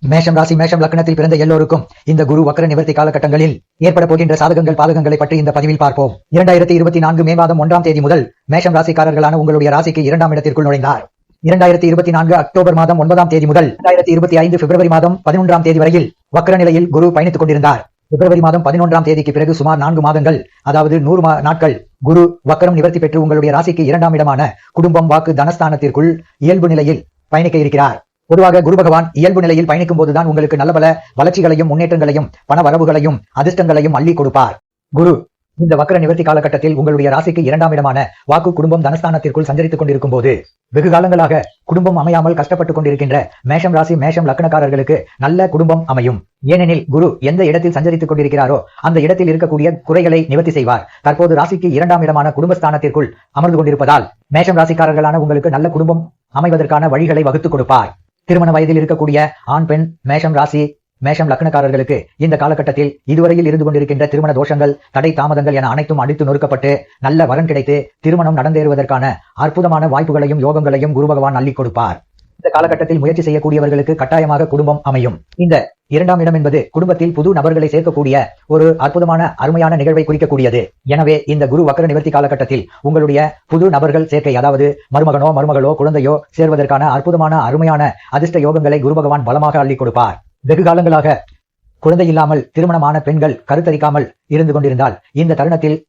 மேஷம் ராசி மேஷம் லக்னத்தில் பிறந்த எல்லோருக்கும் இந்த குரு வக்ர நிவர்த்தி காலகட்டங்களில் ஏற்பட போகின்ற சாதகங்கள் பாதகங்களை பற்றி இந்த பதிவில் பார்ப்போம். 2024 மே மாதம் 1ஆம் தேதி முதல் மேஷம் ராசிக்காரர்களான உங்களுடைய ராசிக்கு 2ஆம் இடத்திற்குள் நுழைந்தார். 2024 அக்டோபர் மாதம் 9ஆம் தேதி முதல் 2025 பிப்ரவரி மாதம் 11ஆம் தேதி வரையில் வக்ர நிலையில் குரு பயணித்துக் கொண்டிருந்தார். பிப்ரவரி மாதம் 11ஆம் தேதிக்கு பிறகு சுமார் 4 மாதங்கள், அதாவது 100 நாட்கள் குரு வக்ரம் நிவர்த்தி பெற்று உங்களுடைய ராசிக்கு 2ஆம் இடமான குடும்பம், வாக்கு, தனஸ்தானத்திற்குள் இயல்பு நிலையில் பயணிக்க இருக்கிறார். பொதுவாக குரு பகவான் இயல்பு நிலையில் பயணிக்கும் போதுதான் உங்களுக்கு நல்ல பல வளர்ச்சிகளையும் முன்னேற்றங்களையும் பண வரவுகளையும் அதிர்ஷ்டங்களையும் அள்ளி கொடுப்பார். குரு இந்த வக்ர நிவர்த்தி காலகட்டத்தில் உங்களுடைய ராசிக்கு 2ஆம் இடமான வாக்கு, குடும்பம், தனஸ்தானத்திற்குள் சஞ்சரித்துக் கொண்டிருக்கும் போது வெகு காலங்களாக குடும்பம் அமையாமல் கஷ்டப்பட்டுக் கொண்டிருக்கின்ற மேஷம் ராசி மேஷம் லக்னக்காரர்களுக்கு நல்ல குடும்பம் அமையும். ஏனெனில் குரு எந்த இடத்தில் சஞ்சரித்துக் கொண்டிருக்கிறாரோ அந்த இடத்தில் இருக்கக்கூடிய குறைகளை நிவர்த்தி செய்வார். தற்போது ராசிக்கு 2ஆம் இடமான குடும்பஸ்தானத்திற்குள் அமர்ந்து கொண்டிருப்பதால் மேஷம் ராசிக்காரர்களான உங்களுக்கு நல்ல குடும்பம் அமைவதற்கான வழிகளை வகுத்துக் கொடுப்பார். திருமண வயதில் இருக்கக்கூடிய ஆண், பெண், மேஷம் ராசி மேஷம் லக்னக்காரர்களுக்கு இந்த காலகட்டத்தில் இதுவரையில் இருந்து கொண்டிருக்கின்ற திருமண தோஷங்கள், தடை, தாமதங்கள் என அனைத்தும் அடித்து நொறுக்கப்பட்டு நல்ல வரன் கிடைத்து திருமணம் நடந்தேறுவதற்கான அற்புதமான வாய்ப்புகளையும் யோகங்களையும் குரு பகவான் அள்ளி கொடுப்பார். இந்த காலகட்டத்தில் முயற்சி செய்யக்கூடியவர்களுக்கு கட்டாயமாக குடும்பம் அமையும். இந்த 2ஆம் இடம் என்பது குடும்பத்தில் புது நபர்களை சேர்க்கக்கூடிய ஒரு அற்புதமான அருமையான நிகழ்வை குறிக்கக்கூடியது. எனவே இந்த குரு வக்ர நிவர்த்தி காலகட்டத்தில் உங்களுடைய புது நபர்கள் சேர்க்கை, அதாவது மருமகனோ மருமகளோ குழந்தையோ சேர்வதற்கான அற்புதமான அருமையான அதிர்ஷ்ட யோகங்களை குரு பகவான் பலமாக அள்ளி கொடுப்பார். வெகு காலங்களாக குழந்தை இல்லாமல் திருமணமான பெண்கள் கருத்தரிக்காமல் இருந்து கொண்டிருந்தால் இந்த தருணத்தில்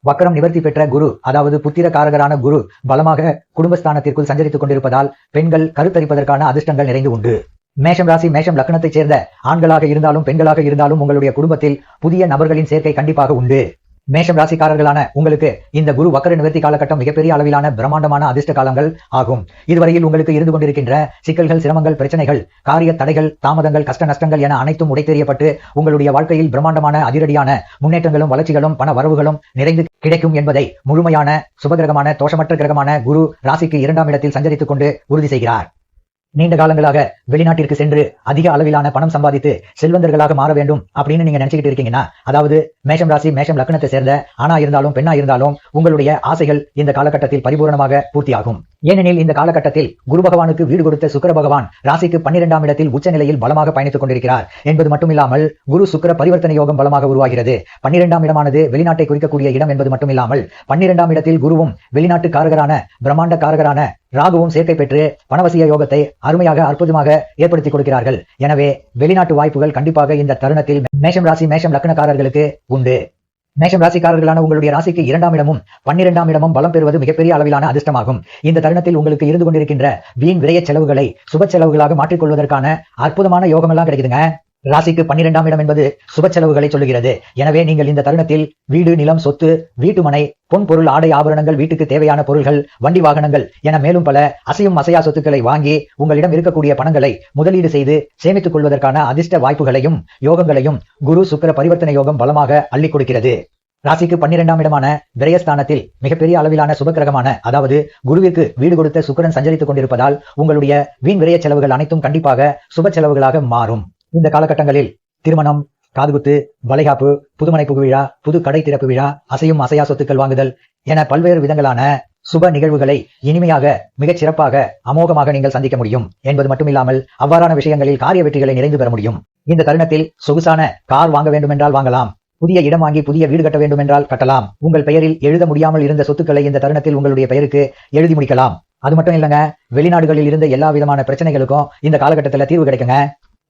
வக்ரம் நிவர்த்தி பெற்ற குரு, அதாவது புத்திர காரகரான குரு பலமாக குடும்பஸ்தானத்திற்குள் சஞ்சரித்துக் கொண்டிருப்பதால் பெண்கள் கருத்தரிப்பதற்கான அதிர்ஷ்டங்கள் நிறைந்து உண்டு. மேஷம் ராசி மேஷம் லக்னத்தைச் சேர்ந்த ஆண்களாக இருந்தாலும் பெண்களாக இருந்தாலும் உங்களுடைய குடும்பத்தில் புதிய நபர்களின் சேர்க்கை கண்டிப்பாக உண்டு. மேஷம் ராசிக்காரர்களான உங்களுக்கு இந்த குரு வக்ர நிவர்த்தி காலகட்டம் மிகப்பெரிய அளவிலான பிரம்மாண்டமான அதிர்ஷ்ட காலங்கள் ஆகும். இதுவரையில் உங்களுக்கு இருந்து கொண்டிருக்கின்ற சிக்கல்கள், சிரமங்கள், பிரச்சனைகள், காரிய தடைகள், தாமதங்கள், கஷ்ட நஷ்டங்கள் என அனைத்தும் உடைத்தெறியப்பட்டு உங்களுடைய வாழ்க்கையில் பிரம்மாண்டமான அதிரடியான முன்னேற்றங்களும் வளர்ச்சிகளும் பண வரவுகளும் நிறைந்து கிடைக்கும் என்பதை முழுமையான சுபகிரகமான தோஷமற்ற கிரகமான குரு ராசிக்கு 2ஆம் இடத்தில் சஞ்சரித்துக் கொண்டு உறுதி செய்கிறார். நீண்ட காலங்களாக வெளிநாட்டிற்கு சென்று அதிக அளவிலான பணம் சம்பாதித்து செல்வந்தர்களாக மாற வேண்டும் அப்படின்னு நீங்க நினைச்சுக்கிட்டு இருக்கீங்கன்னா, அதாவது மேஷம் ராசி மேஷம் லக்னத்தை சேர்ந்த ஆணா இருந்தாலும் பெண்ணா இருந்தாலும் உங்களுடைய ஆசைகள் இந்த காலகட்டத்தில் பரிபூர்ணமாக பூர்த்தியாகும். ஏனெனில் இந்த காலகட்டத்தில் குரு பகவானுக்கு வீடு கொடுத்த சுக்கிர பகவான் ராசிக்கு 12ஆம் இடத்தில் உச்ச நிலையில் பலமாக பயணித்துக் கொண்டிருக்கிறார் என்பது மட்டுமில்லாமல் குரு சுக்கிர பரிவர்த்தனை யோகம் பலமாக உருவாகிறது. 12ஆம் இடமானது வெளிநாட்டை குறிக்கக்கூடிய இடம் என்பது மட்டுமில்லாமல் 12ஆம் இடத்தில் குருவும் வெளிநாட்டு காரகரான பிரம்மாண்ட காரகரான ராகுவும் சேர்க்கை பெற்று பணவசிய யோகத்தை அருமையாக அற்புதமாக ஏற்படுத்தி கொடுக்கிறார்கள். எனவே வெளிநாட்டு வாய்ப்புகள் கண்டிப்பாக இந்த தருணத்தில் மேஷம் ராசி மேஷம் லக்னக்காரர்களுக்கு உண்டு. மேஷம் ராசிக்காரர்களான உங்களுடைய ராசிக்கு 2ஆம் இடமும் 12ஆம் இடமும் பலம் பெறுவது மிகப்பெரிய அளவிலான அதிர்ஷ்டமாகும். இந்த தருணத்தில் உங்களுக்கு இருந்து கொண்டிருக்கின்ற வீண் விரய செலவுகளை சுப செலவுகளாக மாற்றிக்கொள்வதற்கான அற்புதமான யோகம் எல்லாம் கிடைக்குதுங்க. ராசிக்கு 12ஆம் இடம் என்பது சுப செலவுகளை சொல்லுகிறது. எனவே நீங்கள் இந்த தருணத்தில் வீடு, நிலம், சொத்து, வீட்டுமனை, பொன் பொருள், ஆடை ஆபரணங்கள், வீட்டுக்கு தேவையான பொருள்கள், வண்டி வாகனங்கள் என மேலும் பல அசையும் அசையா சொத்துக்களை வாங்கி உங்களிடம் இருக்கக்கூடிய பணங்களை முதலீடு செய்து சேமித்துக் கொள்வதற்கான அதிர்ஷ்ட வாய்ப்புகளையும் யோகங்களையும் குரு சுக்கிர பரிவர்த்தனை யோகம் பலமாக அள்ளி கொடுக்கிறது. ராசிக்கு 12ஆம் இடமான விரயஸ்தானத்தில் மிகப்பெரிய அளவிலான சுபகிரகமான, அதாவது குருவிற்கு வீடு கொடுத்த சுக்கிரன் சஞ்சரித்துக் கொண்டிருப்பதால் உங்களுடைய வீண் விரய செலவுகள் அனைத்தும் கண்டிப்பாக சுப செலவுகளாக மாறும். இந்த காலகட்டங்களில் திருமணம், காதுகுத்து, வளைகாப்பு, புதுமனை புகு விழா, புது கடை திறப்பு விழா, அசையும் அசையா சொத்துக்கள் வாங்குதல் என பல்வேறு விதங்களான சுப நிகழ்வுகளை இனிமையாக மிகச் சிறப்பாக அமோகமாக நீங்கள் சந்திக்க முடியும் என்பது மட்டுமில்லாமல் அவ்வாறான விஷயங்களில் காரிய வெற்றிகளை நிறைந்து பெற முடியும். இந்த தருணத்தில் சொகுசான கார் வாங்க வேண்டுமென்றால் வாங்கலாம். புதிய இடம் வாங்கி புதிய வீடு கட்ட வேண்டுமென்றால் கட்டலாம். உங்கள் பெயரில் எழுத முடியாமல் இருந்த சொத்துக்களை இந்த தருணத்தில் உங்களுடைய பெயருக்கு எழுதி முடிக்கலாம். அது மட்டும் இல்லைங்க, வெளிநாடுகளில் இருந்த எல்லா விதமான பிரச்சனைகளுக்கும் இந்த காலகட்டத்தில் தீர்வு கிடைக்குங்க.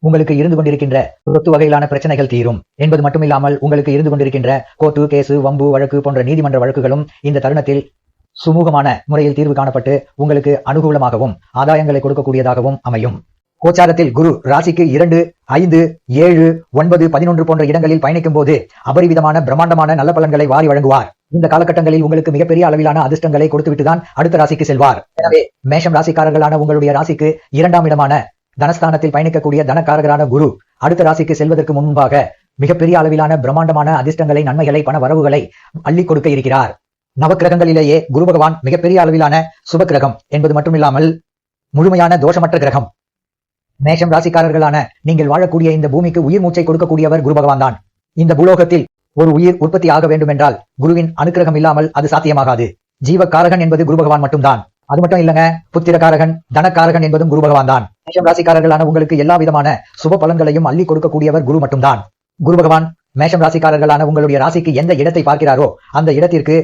உங்களுக்கு இருந்து கொண்டிருக்கின்ற சொத்து வகையிலான பிரச்சனைகள் தீரும் என்பது மட்டுமில்லாமல் உங்களுக்கு இருந்து கொண்டிருக்கின்ற கோர்ட்டு, கேசு, வம்பு, வழக்கு போன்ற நீதிமன்ற வழக்குகளும் இந்த தருணத்தில் சுமூகமான முறையில் தீர்வு காணப்பட்டு உங்களுக்கு அனுகூலமாகவும் ஆதாயங்களை கொடுக்கக்கூடியதாகவும் அமையும். கோச்சாரத்தில் குரு ராசிக்கு 2, 5, 7, 9, 11 போன்ற இடங்களில் பயணிக்கும் போது அபரிவிதமான பிரம்மாண்டமான நல்ல பலன்களை வாரி வழங்குவார். இந்த காலகட்டங்களில் உங்களுக்கு மிகப்பெரிய அளவிலான அதிர்ஷ்டங்களை கொடுத்துவிட்டுதான் அடுத்த ராசிக்கு செல்வார். எனவே மேஷம் ராசிக்காரர்களான உங்களுடைய ராசிக்கு 2ஆம் இடமான தனஸ்தானத்தில் பயணிக்கக்கூடிய தனக்காரகரான குரு அடுத்த ராசிக்கு செல்வதற்கு முன்பாக மிகப்பெரிய அளவிலான பிரம்மாண்டமான அதிர்ஷ்டங்களை, நன்மைகளை, பண வரவுகளை அள்ளி கொடுக்க இருக்கிறார். நவக்கிரகங்களிலேயே குரு பகவான் மிகப்பெரிய அளவிலான சுப கிரகம் என்பது மட்டுமில்லாமல் முழுமையான தோஷமற்ற கிரகம். மேஷம் ராசிக்காரர்களான நீங்கள் வாழக்கூடிய இந்த பூமிக்கு உயிர் மூச்சை கொடுக்கக்கூடியவர் குரு பகவான் தான். இந்த பூலோகத்தில் ஒரு உயிர் உற்பத்தி ஆக வேண்டும் என்றால் குருவின் அனுக்கிரகம் இல்லாமல் அது சாத்தியமாகாது. ஜீவ காரகன் என்பது குரு பகவான் மட்டும்தான். அது மட்டும் இல்லங்க, புத்திரகாரகன் தனக்காரகன் என்பதும் குரு பகவான் தான். மேஷம் ராசிக்காரர்களான உங்களுக்கு எல்லா விதமான சுப பலன்களையும் அள்ளி கொடுக்கக்கூடியவர் குரு மட்டும்தான். குரு பகவான் மேஷம் ராசிக்காரர்களான உங்களுடைய ராசிக்கு எந்த இடத்தை பார்க்கிறாரோ அந்த இடத்திற்கு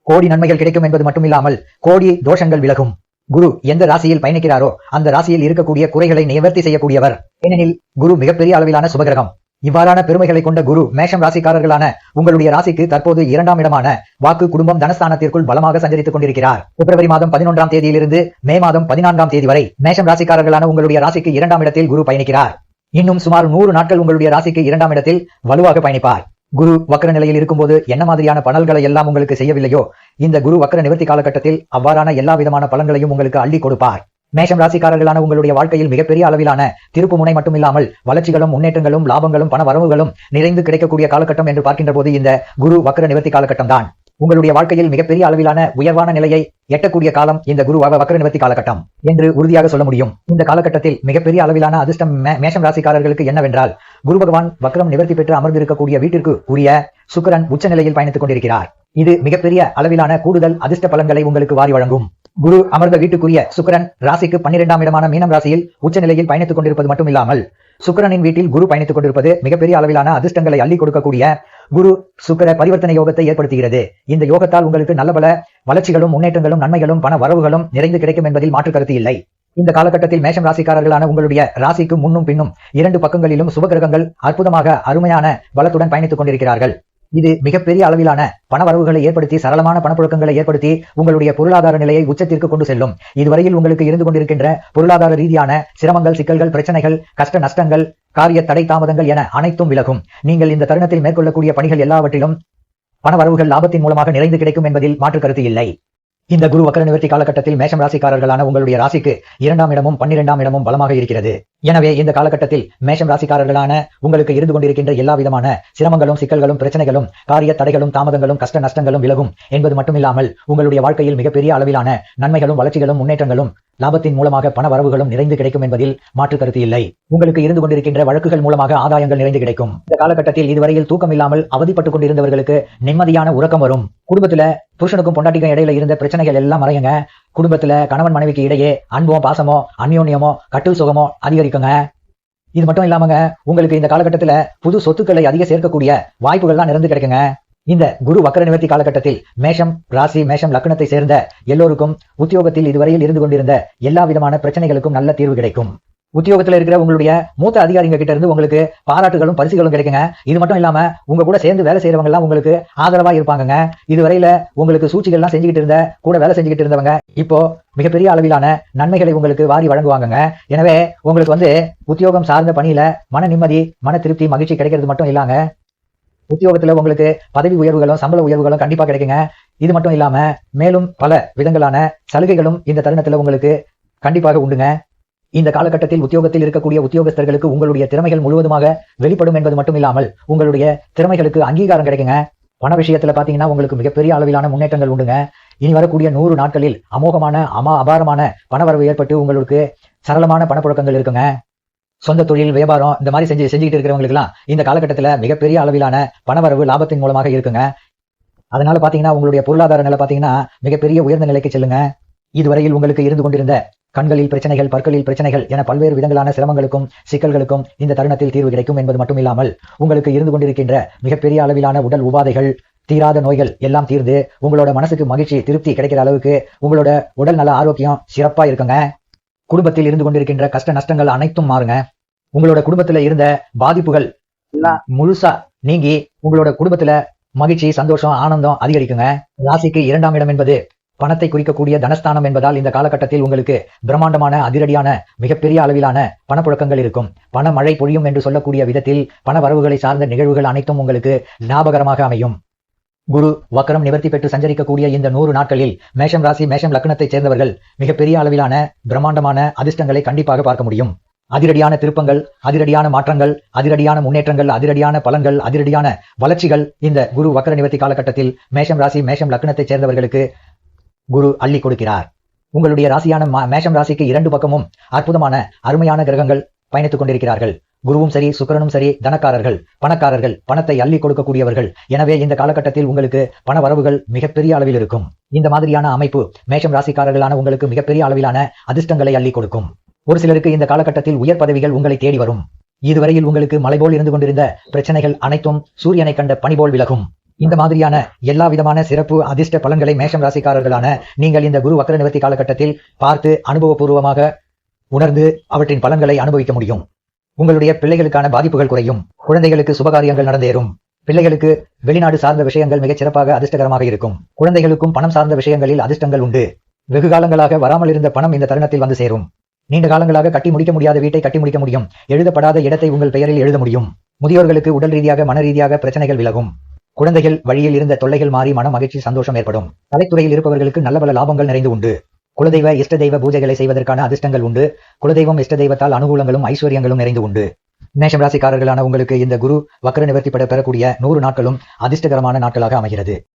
கோடி நன்மைகள் கிடைக்கும் என்பது மட்டுமில்லாமல் கோடி தோஷங்கள் விலகும். குரு எந்த ராசியில் பயணிக்கிறாரோ அந்த ராசியில் இருக்கக்கூடிய குறைகளை நிவர்த்தி செய்யக்கூடியவர். ஏனெனில் குரு மிகப்பெரிய அளவிலான சுபகிரகம். இவ்வாறான பெருமைகளை கொண்ட குரு மேஷம் ராசிக்காரர்களான உங்களுடைய ராசிக்கு தற்போது 2ஆம் இடமான வாக்கு குடும்பம் தனஸ்தானத்திற்குள் பலமாக சஞ்சரித்துக் கொண்டிருக்கிறார். பிப்ரவரி மாதம் 11ஆம் தேதியிலிருந்து மே மாதம் 14ஆம் தேதி வரை மேஷம் ராசிக்காரர்களான உங்களுடைய ராசிக்கு 2ஆம் இடத்தில் குரு பயணிக்கிறார். இன்னும் சுமார் 100 நாட்கள் உங்களுடைய ராசிக்கு 2ஆம் இடத்தில் வலுவாக பயணிப்பார். குரு வக்ர நிலையில் இருக்கும்போது என்ன மாதிரியான பலன்களை எல்லாம் உங்களுக்கு செய்யவில்லையோ இந்த குரு வக்ர நிவர்த்தி காலகட்டத்தில் அவ்வாறான எல்லா விதமான பலன்களையும் உங்களுக்கு அள்ளி கொடுப்பார். மேஷம் ராசிக்காரர்களான உங்களுடைய வாழ்க்கையில் மிகப்பெரிய அளவிலான திருப்பு முனை மட்டுமில்லாமல் வளர்ச்சிகளும் முன்னேற்றங்களும் லாபங்களும் பண வரவுகளும் நிறைந்து கிடைக்கக்கூடிய காலகட்டம் என்று பார்க்கின்ற போது இந்த குரு வக்ர நிவர்த்தி காலகட்டம் தான். உங்களுடைய வாழ்க்கையில் மிகப்பெரிய அளவிலான உயர்வான நிலையை எட்டக்கூடிய காலம் இந்த குரு வக்ர நிவர்த்தி காலகட்டம் என்று உறுதியாக சொல்ல முடியும். இந்த காலகட்டத்தில் மிகப்பெரிய அளவிலான அதிர்ஷ்டம் மேஷம் ராசிக்காரர்களுக்கு என்னவென்றால், குரு பகவான் வக்ரம் நிவர்த்தி பெற்று அமர்ந்திருக்கக்கூடிய வீட்டிற்கு உரிய சுக்கிரன் உச்ச நிலையில் பயணித்துக் கொண்டிருக்கிறார். இது மிகப்பெரிய அளவிலான கூடுதல் அதிர்ஷ்ட பலன்களை உங்களுக்கு வாரி வழங்கும். குரு அமர்ந்த வீட்டுக்குரிய சுக்கிரன் ராசிக்கு 12ஆம் இடமான மீனம் ராசியில் உச்ச நிலையில் பயணித்துக் கொண்டிருப்பது மட்டுமில்லாமல் சுக்கிரனின் வீட்டில் குரு பயணித்துக் கொண்டிருப்பது மிகப்பெரிய அளவிலான அதிர்ஷ்டங்களை அள்ளி கொடுக்கக்கூடிய குரு சுக்கிர பரிவர்த்தனை யோகத்தை ஏற்படுத்துகிறது. இந்த யோகத்தால் உங்களுக்கு நல்ல பல வளர்ச்சிகளும் முன்னேற்றங்களும் நன்மைகளும் பண வரவுகளும் நிறைந்து கிடைக்கும் என்பதில் மாற்று கருத்து இல்லை. இந்த காலகட்டத்தில் மேஷம் ராசிக்காரர்களான உங்களுடைய ராசிக்கு முன்னும் பின்னும் 2 பக்கங்களிலும் சுபகிரகங்கள் அற்புதமாக அருமையான பலத்துடன் பயணித்துக் கொண்டிருக்கிறார்கள். இது மிகப்பெரிய அளவிலான பண வரவுகளை ஏற்படுத்தி சரளமான பணப்புழக்கங்களை ஏற்படுத்தி உங்களுடைய பொருளாதார நிலையை உச்சத்திற்கு கொண்டு செல்லும். இதுவரையில் உங்களுக்கு இருந்து கொண்டிருக்கின்ற பொருளாதார ரீதியான சிரமங்கள், சிக்கல்கள், பிரச்சனைகள், கஷ்ட நஷ்டங்கள், காரிய தடை தாமதங்கள் என அனைத்தும் விலகும். நீங்கள் இந்த தருணத்தில் மேற்கொள்ளக்கூடிய பணிகள் எல்லாவற்றிலும் பண வரவுகள் லாபத்தின் மூலமாக நிறைந்து கிடைக்கும் என்பதில் மாற்று கருத்து இல்லை. இந்த குரு வக்ர நிவர்த்தி காலகட்டத்தில் மேஷம் ராசிக்காரர்களான உங்களுடைய ராசிக்கு 2ஆம் இடமும் 12ஆம் இடமும் பலமாக இருக்கிறது. எனவே இந்த காலகட்டத்தில் மேஷம் ராசிக்காரர்களான உங்களுக்கு இருந்து கொண்டிருக்கின்ற எல்லா விதமான சிரமங்களும், சிக்கல்களும், பிரச்சனைகளும், காரிய தடைகளும், தாமதங்களும், கஷ்ட நஷ்டங்களும் விலகும் என்பது மட்டுமில்லாமல் உங்களுடைய வாழ்க்கையில் மிகப்பெரிய அளவிலான நன்மைகளும், வளர்ச்சிகளும், முன்னேற்றங்களும், லாபத்தின் மூலமாக பண வரவுகளும் நிறைந்து கிடைக்கும் என்பதில் மாற்று கருத்து இல்லை. உங்களுக்கு இருந்து கொண்டிருக்கின்ற வழக்குகள் மூலமாக ஆதாயங்கள் நிறைந்து கிடைக்கும். இந்த காலகட்டத்தில் இதுவரையில் தூக்கம் இல்லாமல் அவதிப்பட்டுக் கொண்டிருந்தவர்களுக்கு நிம்மதியான உறக்கம் வரும். குடும்பத்துல புருஷனுக்கும் பொண்டாட்டிக்கும் இடையில இருந்த பிரச்சனைகள் எல்லாம் மறையுங்க. குடும்பத்துல கணவன் மனைவிக்கு இடையே அன்போ, பாசமோ, அந்யோன்யமோ, கட்டில் சுகமோ அதிகரிக்குங்க. இது மட்டும் இல்லாமங்க, உங்களுக்கு இந்த காலகட்டத்துல புது சொத்துக்களை அதிக சேர்க்கக்கூடிய வாய்ப்புகள்லாம் நிறைந்து கிடைக்குங்க. இந்த குரு வக்ர நிவர்த்தி காலகட்டத்தில் மேஷம் ராசி, மேஷம் லக்னத்தை சேர்ந்த எல்லோருக்கும் உத்தியோகத்தில் இதுவரையில் இருந்து கொண்டிருந்த எல்லா விதமான பிரச்சனைகளுக்கும் நல்ல தீர்வு கிடைக்கும். உத்தியோகத்துல இருக்கிற உங்களுடைய மூத்த அதிகாரிங்க கிட்ட இருந்து உங்களுக்கு பாராட்டுகளும் பரிசுகளும் கிடைக்குங்க. இது மட்டும் இல்லாம உங்க கூட சேர்ந்து வேலை செய்யறவங்க எல்லாம் உங்களுக்கு ஆதரவா இருப்பாங்க. இதுவரையில உங்களுக்கு சூழ்ச்சிகள்லாம் செஞ்சுக்கிட்டு இருந்த, கூட வேலை செஞ்சுக்கிட்டு இருந்தவங்க இப்போ மிகப்பெரிய அளவிலான நன்மைகளை உங்களுக்கு வாரி வழங்குவாங்க. எனவே உங்களுக்கு உத்தியோகம் சார்ந்த பணியில மன நிம்மதி, மன திருப்தி, மகிழ்ச்சி கிடைக்கிறது மட்டும் இல்லாங்க, உத்தியோகத்துல உங்களுக்கு பதவி உயர்வுகளும் சம்பள உயர்வுகளும் கண்டிப்பா கிடைக்குங்க. இது மட்டும் இல்லாம மேலும் பல விதங்களான சலுகைகளும் இந்த தருணத்துல உங்களுக்கு கண்டிப்பாக உண்டுங்க. இந்த காலகட்டத்தில் உத்தியோகத்தில் இருக்கக்கூடிய உத்தியோகஸ்தர்களுக்கு உங்களுடைய திறமைகள் முழுவதுமாக வெளிப்படும் என்பது மட்டும் இல்லாமல் உங்களுடைய திறமைகளுக்கு அங்கீகாரம் கிடைக்குங்க. பண விஷயத்துல பாத்தீங்கன்னா உங்களுக்கு மிகப்பெரிய அளவிலான முன்னேற்றங்கள் உண்டுங்க. இனி வரக்கூடிய 100 நாட்களில் அமோகமான அபாரமான பணவரவு ஏற்பட்டு உங்களுக்கு சரளமான பணப்புழக்கங்கள் இருக்குங்க. சொந்த தொழில், வியாபாரம் இந்த மாதிரி செஞ்சுக்கிட்டு இருக்கிறவங்களுக்கு எல்லாம் இந்த காலகட்டத்துல மிகப்பெரிய அளவிலான பணவரவு லாபத்தின் மூலமாக இருக்குங்க. அதனால பாத்தீங்கன்னா உங்களுடைய பொருளாதார நிலை பாத்தீங்கன்னா மிகப்பெரிய உயர்ந்த நிலைக்கு செல்லுங்க. இதுவரையில் உங்களுக்கு இருந்து கொண்டிருந்த கண்களில் பிரச்சனைகள், பற்களில் பிரச்சனைகள் என பல்வேறு விதங்களான சிரமங்களுக்கும் சிக்கல்களுக்கும் இந்த தருணத்தில் தீர்வு கிடைக்கும் என்பது மட்டும் இல்லாமல் உங்களுக்கு இருந்து கொண்டிருக்கின்ற மிகப்பெரிய அளவிலான உடல் உபாதைகள், தீராத நோய்கள் எல்லாம் தீர்ந்து உங்களோட மனசுக்கு மகிழ்ச்சி, திருப்தி கிடைக்கிற அளவுக்கு உங்களோட உடல் நல ஆரோக்கியம் சிறப்பா இருக்குங்க. குடும்பத்தில் இருந்து கொண்டிருக்கின்ற கஷ்ட நஷ்டங்கள் அனைத்தும் மாறுங்க. உங்களோட குடும்பத்துல இருந்த பாதிப்புகள் எல்லாம் முழுசா நீங்கி உங்களோட குடும்பத்துல மகிழ்ச்சி, சந்தோஷம், ஆனந்தம் அதிகரிக்குங்க. ராசிக்கு 2ஆம் இடம் என்பது பணத்தை குறிக்கக்கூடிய தனஸ்தானம் என்பதால் இந்த காலகட்டத்தில் உங்களுக்கு பிரம்மாண்டமான அதிரடியான மிகப்பெரிய அளவிலான பணப்புழக்கங்கள் இருக்கும். பண மழை பொழியும் என்று சொல்லக்கூடிய விதத்தில் பண வரவுகளை சார்ந்த நிகழ்வுகள் அனைத்தும் உங்களுக்கு லாபகரமாக அமையும். குரு வக்ரம் நிவர்த்தி பெற்று சஞ்சரிக்கக்கூடிய இந்த 100 நாட்களில் மேஷம் ராசி, மேஷம் லக்னத்தை சேர்ந்தவர்கள் மிகப்பெரிய அளவிலான பிரம்மாண்டமான அதிர்ஷ்டங்களை கண்டிப்பாக பார்க்க முடியும். அதிரடியான திருப்பங்கள், அதிரடியான மாற்றங்கள், அதிரடியான முன்னேற்றங்கள், அதிரடியான பலன்கள், அதிரடியான வளர்ச்சிகள் இந்த குரு வக்ர நிவர்த்தி காலகட்டத்தில் மேஷம் ராசி, மேஷம் லக்னத்தை சேர்ந்தவர்களுக்கு குரு அள்ளி கொடுக்கிறார். உங்களுடைய ராசியான மேஷம் ராசிக்கு 2 பக்கமும் அற்புதமான அருமையான கிரகங்கள் பயணித்துக் கொண்டிருக்கிறார்கள். குருவும் சரி சுக்கிரனும் சரி தனக்காரர்கள், பணக்காரர்கள், பணத்தை அள்ளி கொடுக்கக்கூடியவர்கள். எனவே இந்த காலகட்டத்தில் உங்களுக்கு பண வரவுகள் மிகப்பெரிய அளவில் இருக்கும். இந்த மாதிரியான அமைப்பு மேஷம் ராசிக்காரர்களான உங்களுக்கு மிகப்பெரிய அளவிலான அதிர்ஷ்டங்களை அள்ளி கொடுக்கும். ஒரு சிலருக்கு இந்த காலகட்டத்தில் உயர் பதவிகள் உங்களை தேடி வரும். இதுவரையில் உங்களுக்கு மலை போல் இருந்து கொண்டிருந்த பிரச்சனைகள் அனைத்தும் சூரியனை கண்ட பனி போல் விலகும். இந்த மாதிரியான எல்லா விதமான சிறப்பு அதிர்ஷ்ட பலன்களை மேஷம் ராசிக்காரர்களான நீங்கள் இந்த குரு வக்ர நிவர்த்தி காலகட்டத்தில் பார்த்து அனுபவபூர்வமாக உணர்ந்து அவற்றின் பலன்களை அனுபவிக்க முடியும். உங்களுடைய பிள்ளைகளுக்கான பாதிப்புகள் குறையும். குழந்தைகளுக்கு சுபகாரியங்கள் நடந்தேறும். பிள்ளைகளுக்கு வெளிநாடு சார்ந்த விஷயங்கள் மிகச் சிறப்பாக அதிர்ஷ்டகரமாக இருக்கும். குழந்தைகளுக்கும் பணம் சார்ந்த விஷயங்களில் அதிர்ஷ்டங்கள் உண்டு. வெகு காலங்களாக வராமல் இருந்த பணம் இந்த தருணத்தில் வந்து சேரும். நீண்ட காலங்களாக கட்டி முடிக்க முடியாத வீட்டை கட்டி முடிக்க முடியும். எழுதப்படாத இடத்தை உங்கள் பெயரில் எழுத முடியும். முதியோர்களுக்கு உடல் ரீதியாக மன ரீதியாக பிரச்சனைகள் விலகும். குழந்தைகள் வழியில் இருந்த தொல்லைகள் மாறி மன மகிழ்ச்சி சந்தோஷம் ஏற்படும். கலைத்துறையில் இருப்பவர்களுக்கு நல்ல பல லாபங்கள் நிறைந்து உண்டு. குலதெய்வ இஷ்ட தெய்வ பூஜைகளை செய்வதற்கான அதிர்ஷ்டங்கள் உண்டு. குலதெய்வம் இஷ்ட தெய்வத்தால் அனுகூலங்களும் ஐஸ்வர்யங்களும் நிறைந்து உண்டு. மேஷம் ராசிக்காரர்களான உங்களுக்கு இந்த குரு வக்ர நிவர்த்தி பெறக்கூடிய 100 நாட்களும் அதிர்ஷ்டகரமான நாட்களாக அமைகிறது.